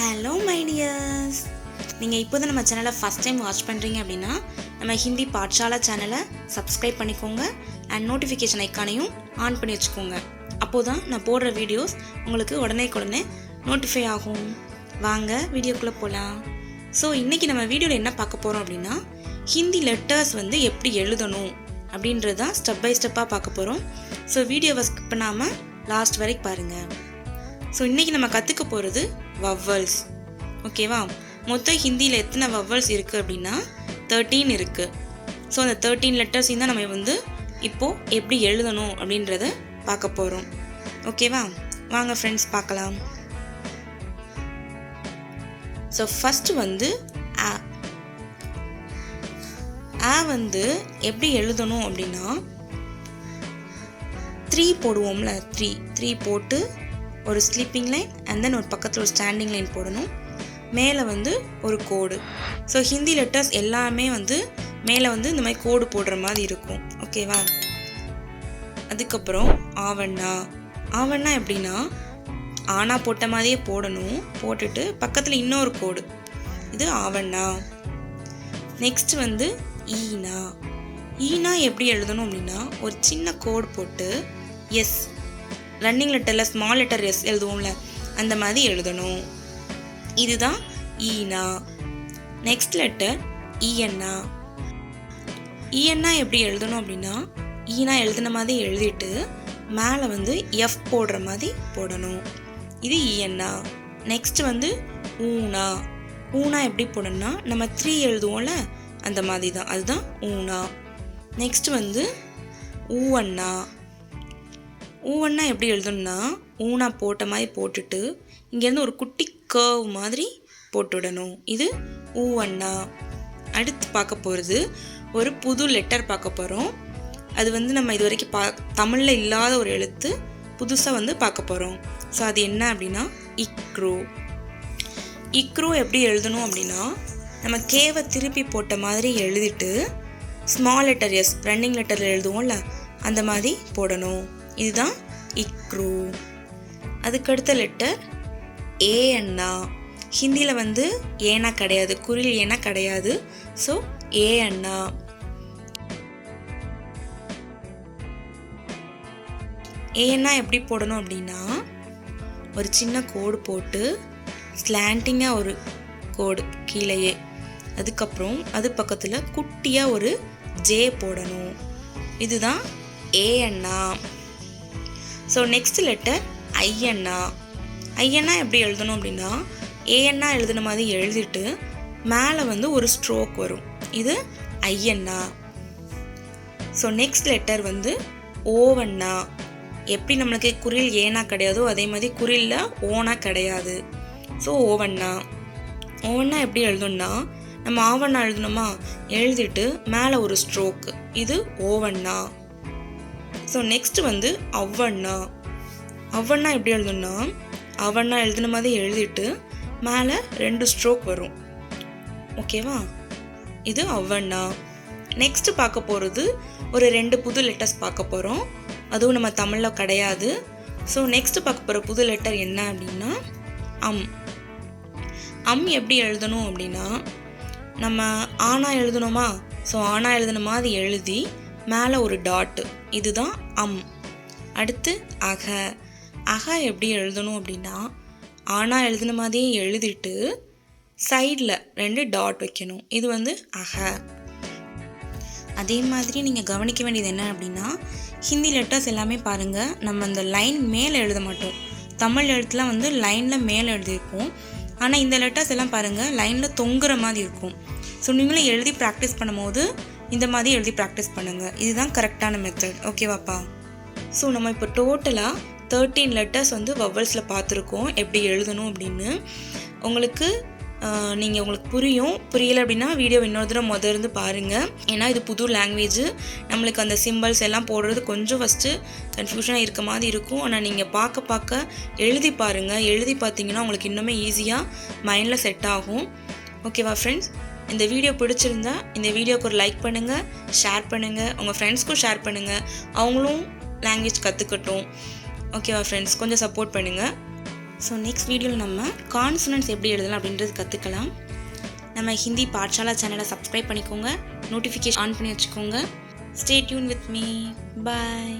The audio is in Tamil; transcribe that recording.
ஹலோ மை டியர்ஸ், நீங்கள் இப்போ தான் நம்ம சேனலை ஃபஸ்ட் டைம் வாட்ச் பண்ணுறீங்க அப்படின்னா நம்ம ஹிந்தி பாட்ஷாலா சேனலை சப்ஸ்கிரைப் பண்ணிக்கோங்க அண்ட் நோட்டிஃபிகேஷன் ஐக்கானையும் ஆன் பண்ணி வச்சுக்கோங்க. அப்போது தான் நான் போடுற வீடியோஸ் உங்களுக்கு உடனே நோட்டிஃபை ஆகும். வாங்க வீடியோக்குள்ளே போகலாம். ஸோ இன்றைக்கி நம்ம வீடியோவில் என்ன பார்க்க போகிறோம் அப்படின்னா ஹிந்தி லெட்டர்ஸ் எப்படி எழுதணும் அப்படின்றது தான் ஸ்டெப் பை ஸ்டெப்பாக பார்க்க போகிறோம். ஸோ வீடியோவை ஸ்கிப் பண்ணாமல் லாஸ்ட் வரைக்கும் பாருங்கள். ஸோ இன்றைக்கி நம்ம கற்றுக்க போகிறது வவ்வல்ஸ். ஓகேவா? மொத்தம் ஹிந்தியில் எத்தனை வவ்வல்ஸ் இருக்குது அப்படின்னா 13 இருக்குது. ஸோ அந்த 13 லெட்டர்ஸையும் தான் நம்ம இப்போது எப்படி எழுதணும் அப்படின்றத பார்க்க போகிறோம். ஓகேவா? வாங்க ஃப்ரெண்ட்ஸ் பார்க்கலாம். ஸோ ஃபஸ்ட்டு ஆ எப்படி எழுதணும் அப்படின்னா 3 போடுவோம்ல, 3 போட்டு ஒரு ஸ்லீப்பிங் லைன் அண்ட் தென் ஒரு பக்கத்தில் ஒரு ஸ்டாண்டிங் லைன் போடணும். மேலே ஒரு கோடு. ஸோ ஹிந்தி லெட்டர்ஸ் எல்லாமே மேலே இந்த மாதிரி கோடு போடுற மாதிரி இருக்கும். ஓகேவா? அதுக்கப்புறம் ஆவண்ணா எப்படின்னா ஆனா போட்ட மாதிரியே போடணும். போட்டுட்டு பக்கத்தில் இன்னொரு கோடு, இது ஆவண்ணா. நெக்ஸ்ட் ஈனா எப்படி எழுதணும் அப்படின்னா ஒரு சின்ன கோடு போட்டு எஸ், ரன்னிங் லெட்டரில் ஸ்மால் லெட்டர் எஸ் எழுதுவோம்ல, அந்த மாதிரி எழுதணும். இதுதான் ஈனா. Next letter ஈஎன்னா. ஈஎன்னா எப்படி எழுதணும் அப்படின்னா ஈனா எழுதின மாதிரி எழுதிட்டு மேலே எஃப் போடுற மாதிரி போடணும். இது ஈஎன்னா. நெக்ஸ்ட் ஊனா எப்படி போடணும்னா நம்ம 3 எழுதுவோம்ல, அந்த மாதிரி தான், அதுதான் ஊனா. நெக்ஸ்ட் ஊவண்ணா எப்படி எழுதணும்னா ஊனா போட்ட மாதிரி போட்டுட்டு இங்கேருந்து ஒரு குட்டி கர்வ் மாதிரி போட்டுவிடணும். இது ஊவண்ணா. அடுத்து பார்க்க போகிறது ஒரு புது லெட்டர் பார்க்க போகிறோம். அது நம்ம இது வரைக்கும் தமிழில் இல்லாத ஒரு எழுத்து புதுசாக பார்க்க போகிறோம். ஸோ அது என்ன அப்படின்னா இக்ரோ எப்படி எழுதணும் அப்படின்னா நம்ம கேவை திருப்பி போட்ட மாதிரி எழுதிட்டு ஸ்மால் லெட்டர் எஸ், ரன்னிங் லெட்டரில் எழுதுவோம்ல, அந்த மாதிரி போடணும். இதுதான் இக்ரூ. அதுக்கடுத்த லெட்டர் ஏன்னா. ஹிந்தியில் ஏனா கிடையாது, குறில் ஏனா கிடையாது. ஸோ ஏன்னா. ஏன்னா எப்படி போடணும் அப்படின்னா ஒரு சின்ன கோடு போட்டு ஸ்லாண்டிங்காக ஒரு கோடு கீழேயே, அதுக்கப்புறம் அது பக்கத்தில் குட்டியாக ஒரு ஜே போடணும். இதுதான் ஏன்னா. ஸோ நெக்ஸ்ட் லெட்டர் ஐயன்னா எப்படி எழுதணும் அப்படின்னா ஏன்னா எழுதின மாதிரி எழுதிட்டு மேலே ஒரு ஸ்ட்ரோக் வரும். இது ஐயன்னா. ஸோ நெக்ஸ்ட் லெட்டர் ஓவண்ணா. எப்படி நம்மளுக்கு குறில் ஏனா கிடையாதோ அதே மாதிரி குறிலில் ஓனா கிடையாது. ஸோ ஓவண்ணா எப்படி எழுதணும்னா நம்ம ஆவண்ணா எழுதணுமா, எழுதிட்டு மேலே ஒரு ஸ்ட்ரோக், இது ஓவண்ணா. ஸோ நெக்ஸ்ட் அவ்வண்ணா எப்படி எழுதணும்னா அவ்வண்ணா எழுதின மாதிரி எழுதிட்டு மேலே 2 ஸ்ட்ரோக் வரும். ஓகேவா? இது அவ்வண்ணா. நெக்ஸ்ட் பார்க்க போகிறது ஒரு 2 புது லெட்டர்ஸ் பார்க்க போகிறோம். அதுவும் நம்ம தமிழில் கிடையாது. ஸோ நெக்ஸ்ட் பார்க்க போகிற புது லெட்டர் என்ன அப்படின்னா எப்படி எழுதணும் அப்படின்னா நம்ம ஆனா எழுதணுமா, ஸோ ஆனா எழுதின மாதிரி எழுதி மேலே ஒரு டாட்டு, இதுதான் அடுத்து அக எப்படி எழுதணும் அப்படின்னா ஆனா எழுதின மாதிரியே எழுதிட்டு சைடில் 2 டாட் வைக்கணும். இது அக. அதே மாதிரி நீங்கள் கவனிக்க வேண்டியது என்ன அப்படின்னா ஹிந்தி லெட்டர்ஸ் எல்லாமே பாருங்கள், நம்ம அந்த லைன் மேலே எழுத மாட்டோம். தமிழ் எழுத்துலாம் லைனில் மேலே எழுதியிருப்போம். ஆனால் இந்த லெட்டர்ஸ் எல்லாம் பாருங்கள் லைனில் தொங்குற மாதிரி இருக்கும். ஸோ நீங்களும் எழுதி ப்ராக்டிஸ் பண்ணும்போது இந்த மாதிரி எழுதி ப்ராக்டிஸ் பண்ணுங்கள். இதுதான் கரெக்டான மெத்தட். ஓகேவாப்பா? ஸோ நம்ம இப்போ டோட்டலாக 13 லெட்டர்ஸ் வவ்வல்ஸில் பார்த்துருக்கோம் எப்படி எழுதணும் அப்படின்னு. உங்களுக்கு புரியலை அப்படின்னா வீடியோ இன்னொரு தடவை இருந்து பாருங்கள். ஏன்னா இது புது லாங்குவேஜ், நம்மளுக்கு அந்த சிம்பிள்ஸ் எல்லாம் போடுறது கொஞ்சம் ஃபஸ்ட்டு கன்ஃபியூஷனாக இருக்க மாதிரி இருக்கும். ஆனால் நீங்கள் பார்க்க எழுதி பாருங்கள். எழுதி பார்த்தீங்கன்னா உங்களுக்கு இன்னுமே ஈஸியாக மைண்டில் செட் ஆகும். ஓகேவா ஃப்ரெண்ட்ஸ்? இந்த வீடியோ பிடிச்சிருந்தா இந்த வீடியோக்கு ஒரு லைக் பண்ணுங்கள், ஷேர் பண்ணுங்கள், உங்கள் ஃப்ரெண்ட்ஸ்க்கும் ஷேர் பண்ணுங்கள், அவங்களும் லாங்குவேஜ் கற்றுக்கட்டும். ஓகேவா ஃப்ரெண்ட்ஸ்? கொஞ்சம் சப்போர்ட் பண்ணுங்கள். ஸோ நெக்ஸ்ட் வீடியோவில் நம்ம கான்சனன்ட்ஸ் எப்படி எழுதலாம் அப்படின்றது கற்றுக்கலாம். நம்ம ஹிந்தி பாட்சாலா சேனலை சப்ஸ்கிரைப் பண்ணிக்கோங்க, நோட்டிஃபிகேஷன் ஆன் பண்ணி வச்சுக்கோங்க. Stay tune with me. Bye.